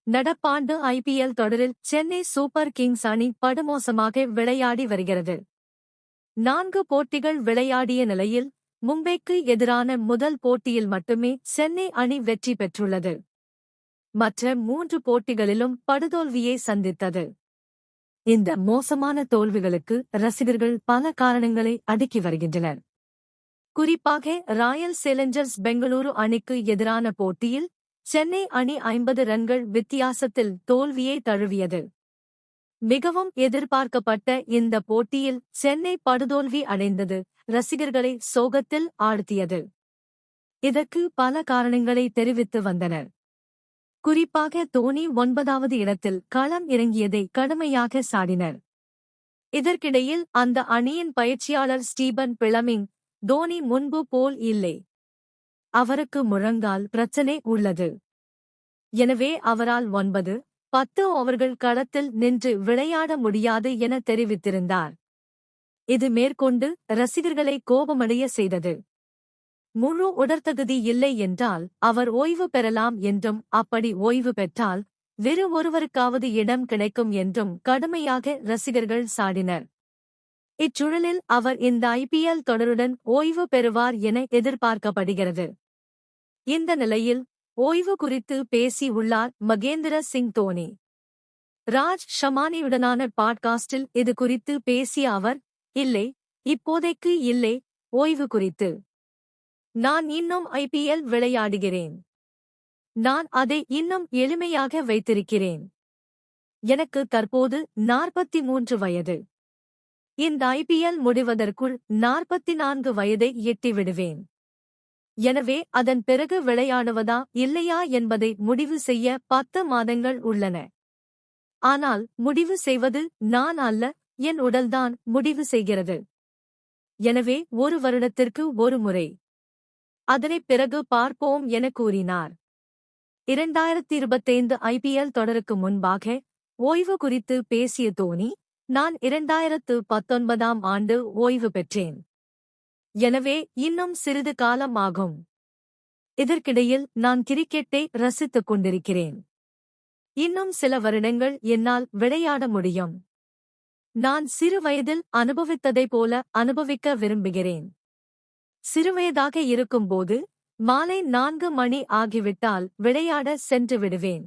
நடப்பாண்டு ஐபிஎல் தொடரில் Chennai super Kings அணி படுமோசமாக விளையாடி வருகிறது. 4 போட்டிகள் விளையாடிய நிலையில் மும்பைக்கு எதிரான முதல் போட்டியில் மட்டுமே சென்னை அணி வெற்றி பெற்றுள்ளது. மற்ற 3 போட்டிகளிலும் படுதோல்வியை சந்தித்தது. இந்த மோசமான தோல்விகளுக்கு ரசிகர்கள் பல காரணங்களை அடுக்கி வருகின்றனர். குறிப்பாக ராயல் சேலஞ்சர்ஸ் பெங்களூரு அணிக்கு எதிரான போட்டியில் சென்னை அணி 50 ரன்கள் வித்தியாசத்தில் தோல்வியை தழுவியது. மிகவும் எதிர்பார்க்கப்பட்ட இந்த போட்டியில் சென்னை படுதோல்வி அடைந்தது ரசிகர்களை சோகத்தில் ஆழ்த்தியது. இதற்கு பல காரணங்களை தெரிவித்து வந்தனர். குறிப்பாக தோனி 9வது இடத்தில் களம் இறங்கியதை கடுமையாக சாடினர். இதற்கிடையில் அந்த அணியின் பயிற்சியாளர் ஸ்டீபன் பிளமிங், தோனி முன்பு போல் இல்லை, அவருக்கு முழங்கால் பிரச்சனை உள்ளது, எனவே அவரால் 9-10 ஓவர்கள் களத்தில் நின்று விளையாட முடியாது என தெரிவித்திருந்தார். இது மேற்கொண்டு ரசிகர்களை கோபமடைய செய்தது. முழு உடற்தகுதி இல்லை என்றால் அவர் ஓய்வு பெறலாம் என்றும், அப்படி ஓய்வு பெற்றால் வேறு ஒருவருக்காவது இடம் கிடைக்கும் என்றும் கடுமையாக ரசிகர்கள் சாடினர். இச்சூழலில் அவர் இந்த ஐபிஎல் தொடருடன் ஓய்வு பெறுவார் என எதிர்பார்க்கப்படுகிறது. இந்த நிலையில் ஓய்வு குறித்து பேசி உள்ளார் மகேந்திர சிங் தோனி. ராஜ் ஷமானியுடனான பாட்காஸ்டில் இது குறித்து பேசிய அவர், இல்லை, இப்போதைக்கு இல்லை, ஓய்வு குறித்து நான் இன்னும் ஐபிஎல் விளையாடுகிறேன். நான் அதை இன்னும் எளிமையாக வைத்திருக்கிறேன். எனக்கு தற்போது 43 வயது. இந்த ஐபிஎல் முடிவதற்குள் 44 வயதை எட்டிவிடுவேன். எனவே அதன் பிறகு விளையாடுவதா இல்லையா என்பதை முடிவு செய்ய 10 மாதங்கள் உள்ளன. ஆனால் முடிவு செய்வது நான் அல்ல, என் உடல்தான் முடிவு செய்கிறது. எனவே 1 வருடத்திற்கு ஒரு முறை. அதனைப் பிறகு பார்ப்போம் என கூறினார். 2025 ஐபிஎல் தொடருக்கு முன்பாக ஓய்வு குறித்து பேசிய தோனி, நான் 2019ஆம் ஆண்டு ஓய்வு பெற்றேன். எனவே இன்னும் சிறிது காலம் ஆகும். இதற்கிடையில் நான் கிரிக்கெட்டை ரசித்துக் கொண்டிருக்கிறேன். இன்னும் சில வருடங்கள் என்னால் விளையாட முடியும். நான் சிறு வயதில் அனுபவித்ததைப் போல அனுபவிக்க விரும்புகிறேன். சிறுவயதாக இருக்கும்போது மாலை 4 மணி ஆகிவிட்டால் விளையாட சென்று விடுவேன்.